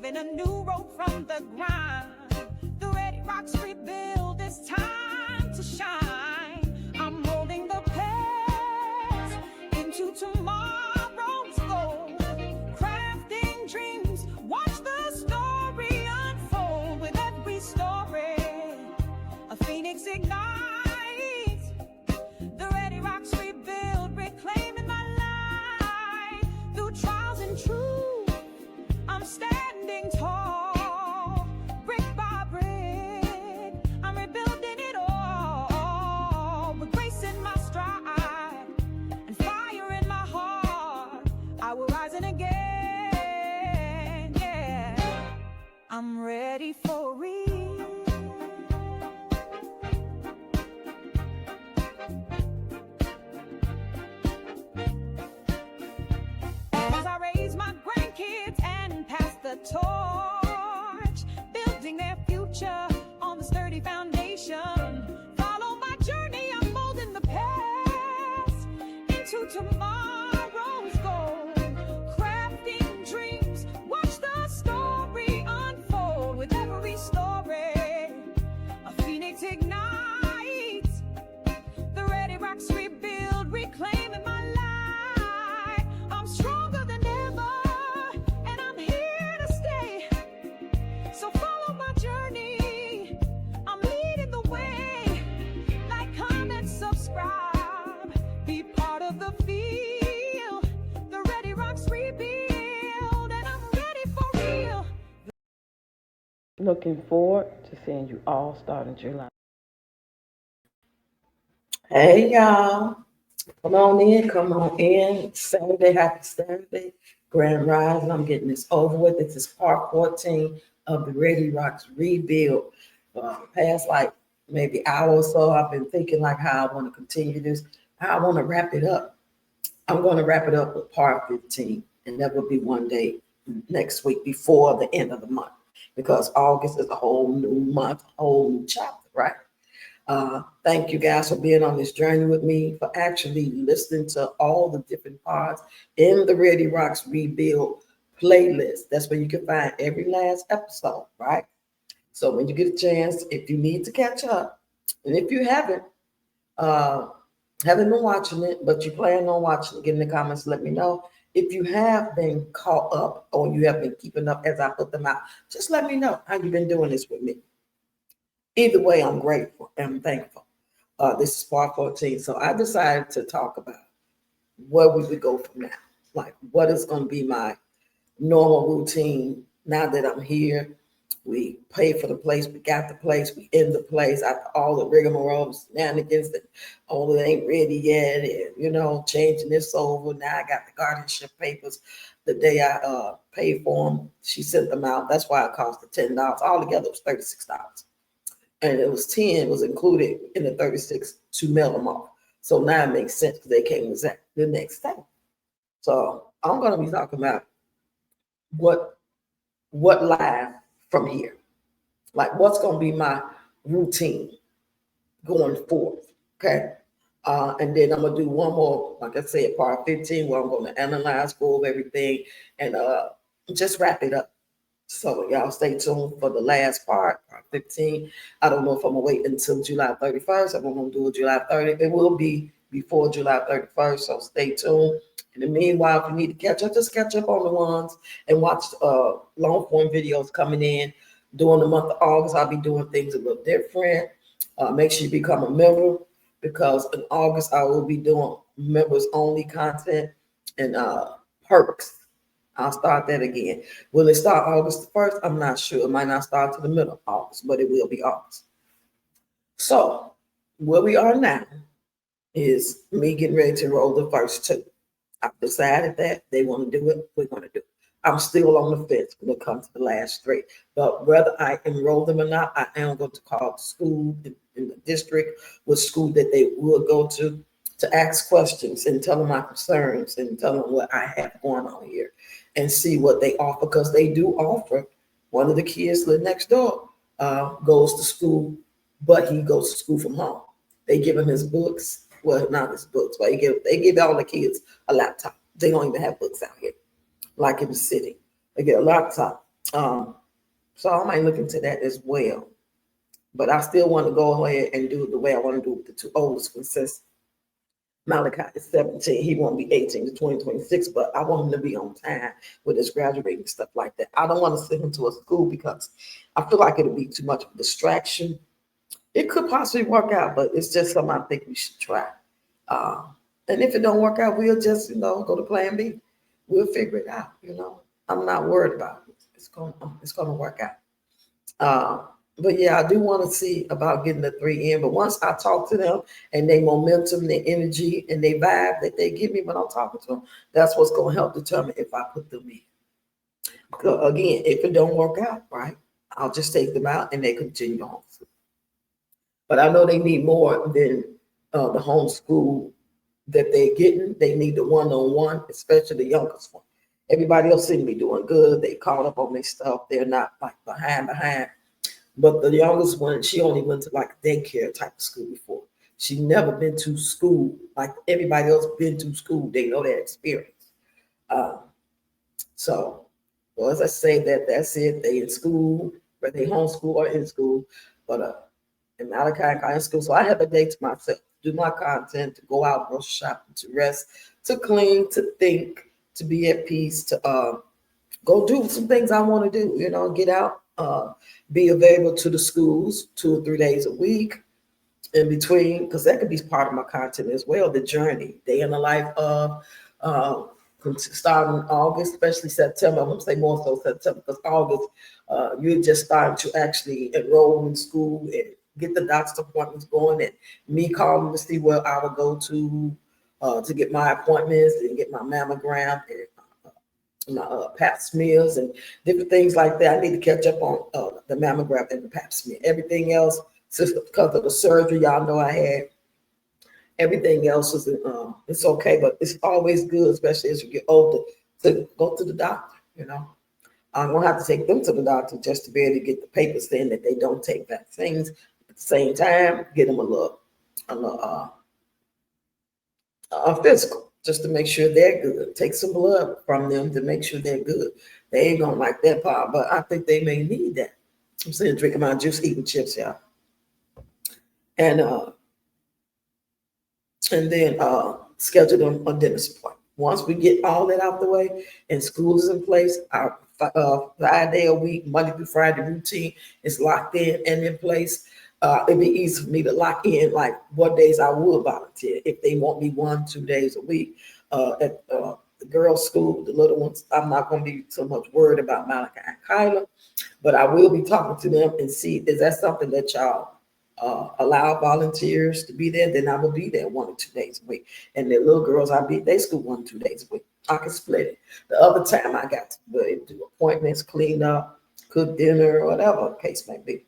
paving a new road from the ground. The Readyroxx rebuild, it's time to shine. I'm molding the past into tomorrow's goal, crafting dreams, watch the story unfold. With every story, a phoenix ignites. The Readyroxx rebuild, reclaiming my life through trials and truth. I'm standing tall, brick by brick. I'm rebuilding it all with grace in my stride and fire in my heart. I will rise and again, yeah. I'm ready for real. As I raise my grandkids and pass the torch, building their future on the sturdy foundation. Follow my journey, I'm molding the past into tomorrow's goal, crafting dreams, watch the story unfold. With every story, a phoenix ignites. The Readyroxx rebuild, reclaiming my life. I'm stronger than ever, and I'm here to stay. So follow my journey, I'm leading the way. Like, comment, subscribe, be part of the field. The Readyroxx rebuild, and I'm ready for real. Looking forward to seeing you all starting July. Hey y'all, come on in. Saturday, happy Saturday, Grand Rise. I'm getting this over with. This is part 14 of the Readyroxx rebuild. Past like maybe hour or so, I've been thinking like how I want to continue this, how I want to wrap it up. I'm going to wrap it up with part 15, and that will be one day next week before the end of the month, because August is a whole new month, a whole new chapter, right? Thank you guys for being on this journey with me, for actually listening to all the different parts in the Readyroxx rebuild playlist. That's where you can find every last episode, right? So when you get a chance, if you need to catch up, and if you haven't been watching it, but you plan on watching it, get in the comments, let me know. If you have been caught up or you have been keeping up as I put them out, just let me know how you've been doing this with me. Either way, I'm grateful and thankful. This is part 14. So I decided to talk about where we would go from now. Like, what is going to be my normal routine now that I'm here. We paid for the place, we got the place, we in the place, after all the rigmarole, shenanigans that, oh, it ain't ready yet, and, changing this over. Now I got the guardianship papers the day I paid for them. She sent them out. That's why it cost the $10. Altogether, it was $36. And it was 10 was included in the 36 to mail them off. So now it makes sense because they came the next day. So I'm going to be talking about what lies from here, like what's going to be my routine going forward. Okay. And then I'm going to do one more, like I said, part 15, where I'm going to analyze, go over everything, and just wrap it up. So y'all stay tuned for the last part 15. I don't know if I'm gonna wait until July 31st. I'm gonna do it July 30th. It will be before July 31st, so stay tuned. In the meanwhile, if you need to catch up, just catch up on the ones and watch long form videos coming in. During the month of August, I'll be doing things a little different. Make sure you become a member, because in August I will be doing members only content and perks. I'll start that again. Will it start August 1st? I'm not sure. It might not start to the middle of August, but it will be August. So where we are now is me getting ready to roll the first two. I've decided that they want to do it. We're going to do it. I'm still on the fence when it comes to the last three. But whether I enroll them or not, I am going to call the school in the district, what school that they would go to ask questions and tell them my concerns and tell them what I have going on here and see what they offer, because they do offer. One of the kids live next door, goes to school, but he goes to school from home. They give him his books. Well, not his books, but they give all the kids a laptop. They don't even have books out here, like in the city. They get a laptop So I might look into that as well. But I still want to go ahead and do it the way I want to do it with the two oldest ones. Since Malachi is 17, he won't be 18 to 2026, but I want him to be on time with his graduating stuff like that. I don't want to send him to a school because I feel like it'll be too much of a distraction. It could possibly work out, but it's just something I think we should try. Uh, and if it don't work out, we'll just, go to plan B. We'll figure it out. I'm not worried about it. It's gonna work out. Uh, but yeah, I do want to see about getting the three in. But once I talk to them and they momentum, their energy, and they vibe that they give me when I'm talking to them, that's what's gonna help determine if I put them in. Again, if it don't work out, right, I'll just take them out and they continue on. But I know they need more than the homeschool that they're getting. They need the one-on-one, especially the youngest one. Everybody else seems to be doing good. They caught up on their stuff. They're not like behind. But the youngest one, she only went to like daycare type of school before. She never been to school like everybody else been to school. They know that experience. Uh, so, well, as I say, that's it. They in school, whether they homeschool or in school. But and Malachi got in school. So I have a day to myself, to do my content, to go out, grocery shopping, to rest, to clean, to think, to be at peace, to go do some things I want to do, get out, be available to the schools 2 or 3 days a week in between, because that could be part of my content as well, the journey, day in the life of starting August, especially September. I'm going to say more so September, because August, you're just starting to actually enroll in school and get the doctor's appointments going, and me calling to see where I would go to get my appointments and get my mammogram and my pap smears and different things like that. I need to catch up on the mammogram and the pap smear. Everything else, since because of the surgery, y'all know I had, everything else is it's okay, but it's always good, especially as you get older, to go to the doctor. I'm gonna have to take them to the doctor just to be able to get the papers saying that they don't take vaccines. At the same time, get them a physical, just to make sure they're good. Take some blood from them to make sure they're good. They ain't gonna like that part, but I think they may need that. I'm saying drinking my juice, eating chips, y'all. And then schedule them a dentist appointment. Once we get all that out the way and school is in place, our 5 day a week, Monday through Friday routine is locked in and in place. It'd be easy for me to lock in like what days I would volunteer if they want me 1-2 days a week. At the girls' school, the little ones, I'm not going to be so much worried about Malachi and Kyla, but I will be talking to them and see, is that something that y'all allow volunteers to be there? Then I will be there 1 or 2 days a week. And the little girls, I be at their school 1 or 2 days a week. I can split it. The other time I got to do appointments, clean up, cook dinner, or whatever the case may be.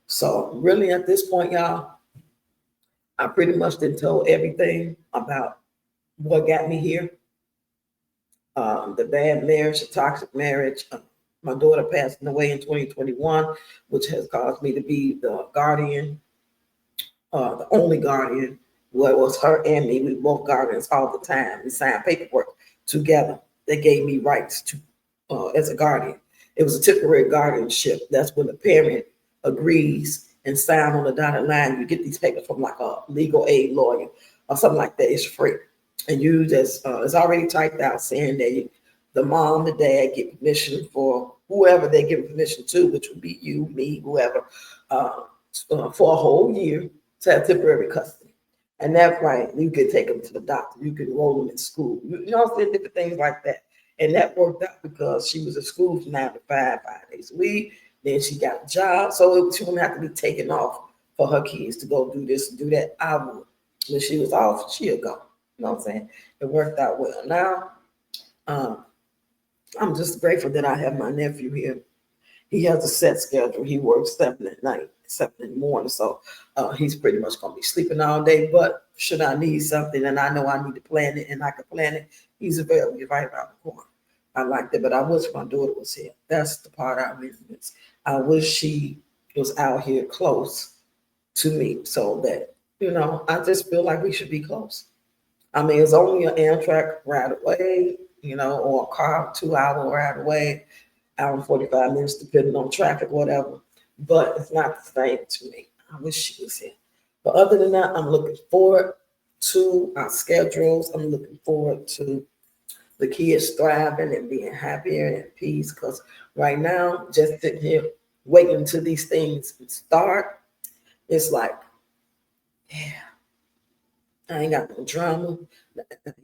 So really at this point, y'all, I pretty much done told everything about what got me here. The bad marriage, the toxic marriage, my daughter passing away in 2021, which has caused me to be the guardian, the only guardian. Well, it was her and me. We both guardians all the time. We signed paperwork together. They gave me rights to as a guardian. It was a temporary guardianship. That's when the parent agrees and sign on the dotted line. You get these papers from like a legal aid lawyer or something like that. It's free. And you just, it's already typed out saying that the mom, the dad get permission for whoever they give permission to, which would be you, me, whoever, for a whole year to have temporary custody. And that's right. You could take them to the doctor. You could enroll them in school. You know, different things like that. And that worked out because she was at school from 9 to 5, 5 days a week. Then she got a job. So she wouldn't have to be taken off for her kids to go do this and do that. I would. When she was off, she'd go. You know what I'm saying? It worked out well. Now, I'm just grateful that I have my nephew here. He has a set schedule. He works 7 at night, 7 in the morning. So he's pretty much going to be sleeping all day. But should I need something and I know I need to plan it and I can plan it, he's available right around the corner. I like that, but I wish my daughter was here. That's the part I really miss. I wish she was out here close to me so that, I just feel like we should be close. I mean, it's only an Amtrak ride away, or a car 2-hour ride away. hour and 45 minutes, depending on traffic, whatever. But it's not the same to me. I wish she was here. But other than that, I'm looking forward to our schedules. I'm looking forward to the kids thriving and being happier and at peace. Because right now, just sitting here waiting until these things start, it's like, yeah, I ain't got no drama.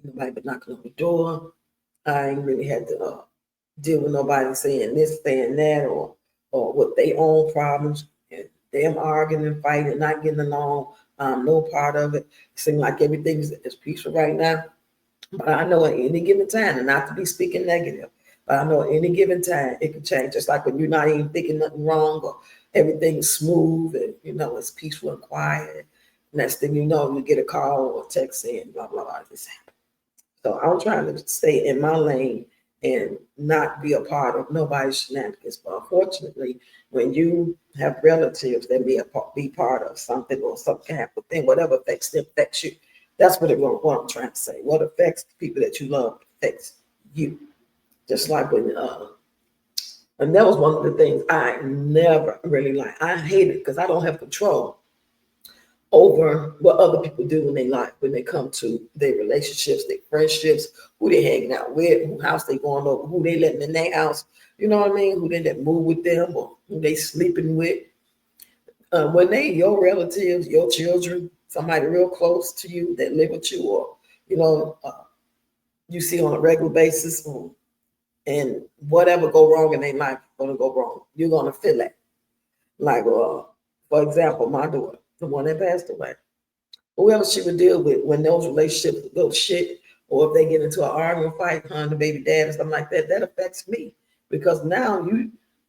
Nobody but knocking on the door. I ain't really had to deal with nobody saying this, saying that, or with their own problems, and them arguing and fighting, not getting along. No part of it. Seems like everything is peaceful right now. But I know at any given time, and not to be speaking negative, but I know at any given time it can change. Just like when you're not even thinking nothing wrong, or everything's smooth and it's peaceful and quiet. Next thing you know, you get a call or text saying blah blah blah. This happened. So I'm trying to stay in my lane and not be a part of nobody's shenanigans. But unfortunately, when you have relatives that be part of something or some kind of thing, whatever affects them affects you. That's what I'm trying to say. What affects the people that you love affects you. Just like when and that was one of the things I never really liked. I hate it because I don't have control over what other people do in their life when they come to their relationships, their friendships, who they hanging out with, who house they going over, who they letting in their house, you know what I mean? Who they let move with them or who they sleeping with. When they your relatives, your children, somebody real close to you that live with you or, you see on a regular basis, and whatever go wrong in their life gonna go wrong. You're gonna feel that. Like, for example, my daughter, the one that passed away, whoever she would deal with when those relationships go shit, or if they get into an argument fight, her and the baby dad or something like that, that affects me because now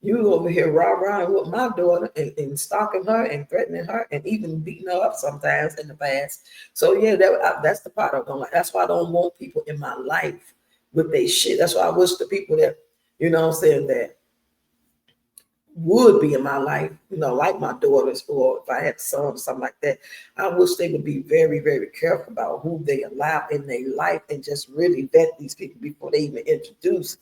you over here rah-rahing with my daughter and stalking her and threatening her and even beating her up sometimes in the past. So yeah, that's the part I don't like. That's why I don't want people in my life with their shit. That's why I wish the people that, what I'm saying, that would be in my life, like my daughters, or if I had sons or something like that, I wish they would be very, very careful about who they allow in their life and just really vet these people before they even introduce.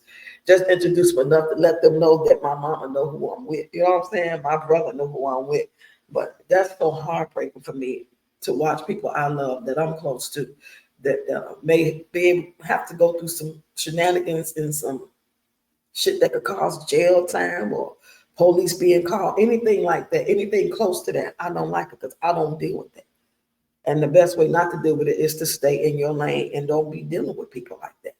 Just introduce them enough to let them know that my mama know who I'm with. You know what I'm saying? My brother know who I'm with. But that's so heartbreaking for me to watch people I love that I'm close to that may have to go through some shenanigans and some shit that could cause jail time or police being called, anything like that, anything close to that. I don't like it because I don't deal with it. And the best way not to deal with it is to stay in your lane and don't be dealing with people like that.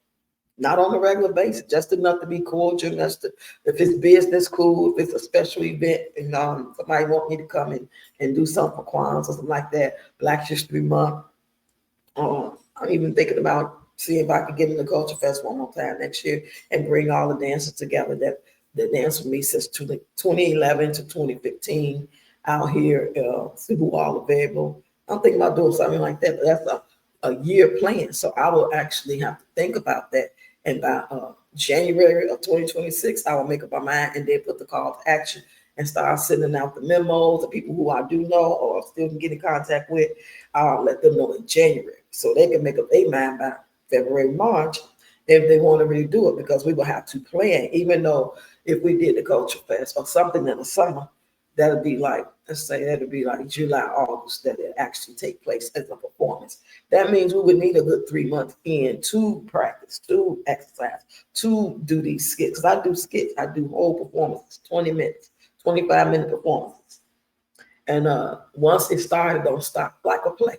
Not on a regular basis, just enough to be cordial. If it's business, cool. If it's a special event and somebody want me to come in and do something for Kwanzaa or something like that, Black History Month. I'm even thinking about seeing if I could get in the Culture Fest one more time next year and bring all the dancers together that danced with me since 2011 to 2015 out here, see who all available. I'm thinking about doing something like that, but that's a year plan. So I will actually have to think about that. And by January of 2026, I will make up my mind and then put the call to action and start sending out the memos to people who I do know or still can get in contact with. I'll let them know in January so they can make up their mind by February, March if they want to really do it, because we will have to plan, even though if we did the Culture Fest or something in the summer, that'll be like, let's say that'll be like July, August, that it actually take place as a performance. That means we would need a good 3 months in to practice, to exercise, to do these skits. Because I do skits, I do whole performances, 20 minutes, 25-minute performances. And once it started, don't stop, like a play.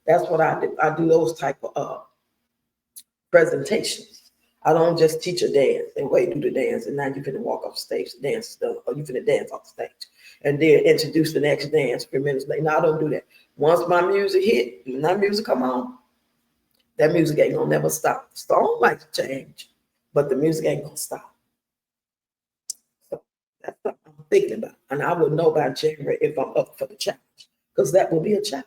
That's what I do. I do those type of presentations. I don't just teach a dance and wait, do the dance, and now you finna walk off stage, the dance is done, or you finna dance off the stage, and then introduce the next dance 3 minutes later. No, I don't do that. Once my music hit, when that music come on, that music ain't gonna never stop. The song might change, but the music ain't gonna stop. So that's what I'm thinking about, and I will know by January if I'm up for the challenge, because that will be a challenge.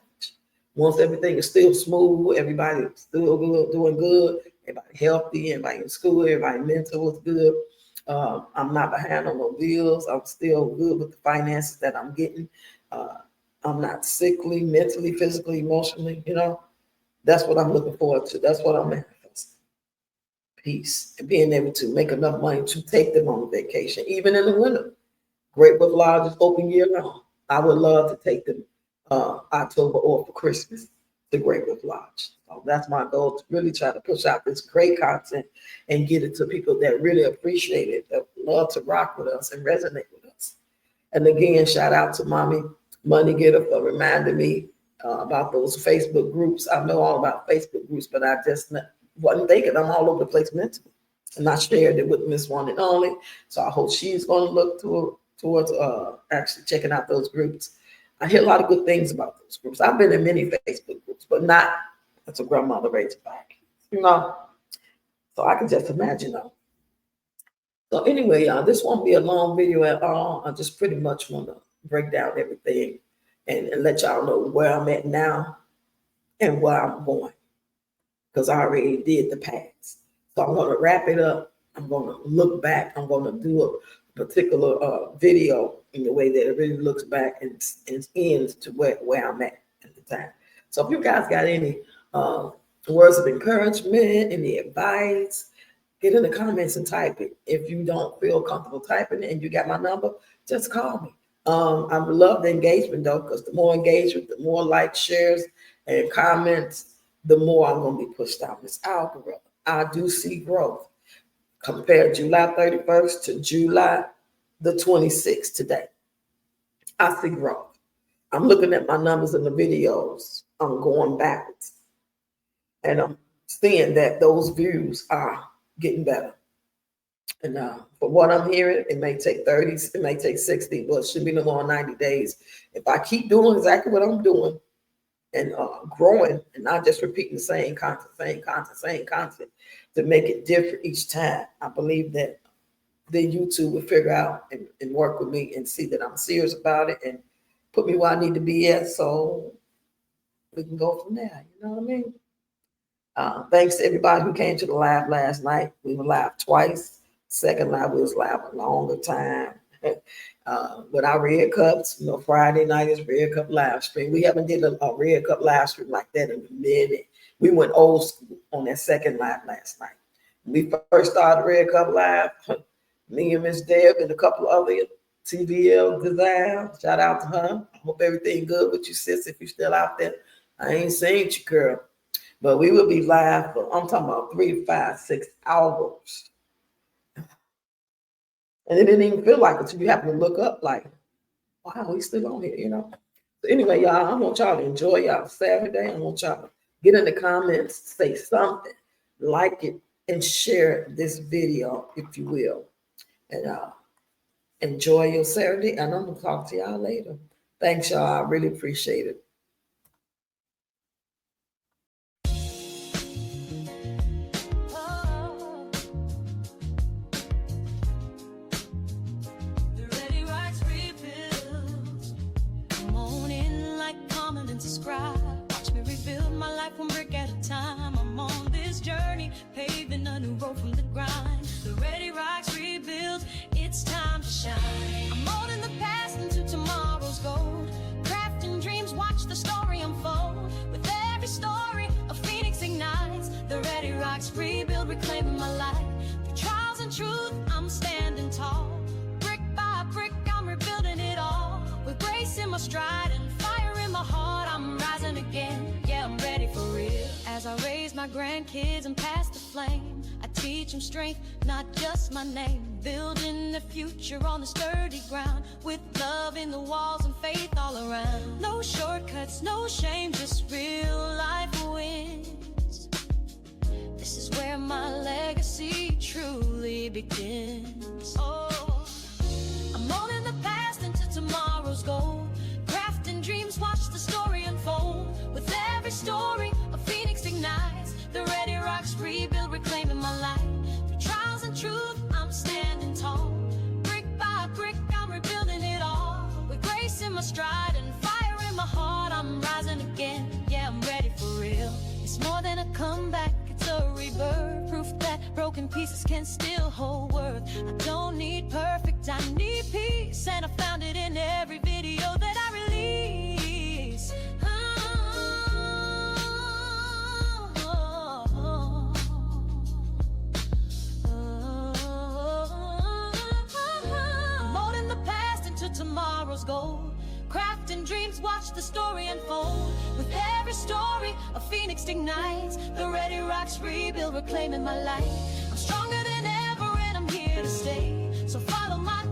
Once everything is still smooth, everybody still good, doing good, everybody healthy, everybody in school, everybody mental is good. I'm not behind on no bills. I'm still good with the finances that I'm getting. I'm not sickly, mentally, physically, emotionally, That's what I'm looking forward to. That's what I'm manifesting. peace, and being able to make enough money to take them on vacation, even in the winter. Rebuil Lodge is open year long. I would love to take them October or for Christmas to Rebuil Lodge. So that's my goal, to really try to push out this great content and get it to people that really appreciate it, that love to rock with us and resonate with us. And again, shout out to Mommy Money Getter for reminding me about those Facebook groups. I know all about Facebook groups, but I just wasn't thinking. I'm all over the place mentally. And I shared it with Miss One and Only. So I hope she's going to look towards actually checking out those groups. I hear a lot of good things about those groups. I've been in many Facebook groups, but not as a grandmother raised back, So I can just imagine though. So anyway, y'all, this won't be a long video at all. I just pretty much want to break down everything and let y'all know where I'm at now and where I'm going, because I already did the past. So I'm going to wrap it up. I'm going to look back. I'm going to do a particular video in the way that it really looks back and ends to where I'm at the time. So if you guys got any words of encouragement, any advice, get in the comments and type it. If you don't feel comfortable typing it and you got my number, just call me. I love the engagement though, because the more engagement, the more likes, shares, and comments, the more I'm going to be pushed down this algorithm. I do see growth. Compared July 31st to July the 26th today, I see growth. I'm looking at my numbers in the videos. I'm going backwards. And I'm seeing that those views are getting better. And for what I'm hearing, it may take 30, it may take 60, but it should be no more than 90 days. If I keep doing exactly what I'm doing and growing and not just repeating the same content to make it different each time, I believe that then YouTube will figure out and work with me and see that I'm serious about it and put me where I need to be at, so we can go from there. You know what I mean? Thanks to everybody who came to the live last night. We were live twice. Second live, we was live a longer time. With our Red Cups, Friday night is Red Cup live stream. We haven't did a Red Cup live stream like that in a minute. We went old school on that second live last night. When we first started Red Cup live, me and Miss Deb and a couple of other TVL design. Shout out to her. I hope everything good with you, sis, if you're still out there. I ain't seen you, girl. But we will be live for, I'm talking about 3 to 5, 6 hours. And it didn't even feel like it. So you have to look up like, wow, he's still on here, So anyway, y'all, I want y'all to enjoy y'all Saturday. I want y'all to get in the comments, say something, like it, and share this video, if you will. And enjoy your Saturday, and I'm going to talk to y'all later. Thanks, y'all. I really appreciate it. Subscribe, watch me rebuild my life one brick at a time. I'm on this journey, paving a new road from the grind. The Readyroxx rebuild, it's time to shine. I'm molding the past into tomorrow's gold, crafting dreams, watch the story unfold. With every story, a phoenix ignites. The Readyroxx rebuild, reclaiming my life. Through trials and truth, I'm standing tall. Brick by brick, I'm rebuilding it all. With grace in my stride and fire in my heart, I'm rising again. Yeah, I'm ready for real. As I raise my grandkids and pass the flame, I teach them strength, not just my name. Building the future on the sturdy ground, with love in the walls and faith all around. No shortcuts, no shame, just real life wins. This is where my legacy truly begins. Oh, I'm molding the past into tomorrow's goal, crafting dreams, watch the story unfold. With every story, a phoenix ignites. The Readyroxx rebuild, reclaiming my life. Through trials and truth, I'm standing tall. Brick by brick, I'm rebuilding it all. With grace in my stride and fire in my heart, I'm rising again. Yeah, I'm ready for real. It's more than a comeback, it's a rebirth. Proof that broken pieces can still hold worth. I don't need perfect, I need peace. And I found it in every video that I release. tomorrow's goal. Crafting dreams, watch the story unfold. With every story, a phoenix ignites. The Readyroxx rebuild, reclaiming my light. I'm stronger than ever and I'm here to stay. So follow my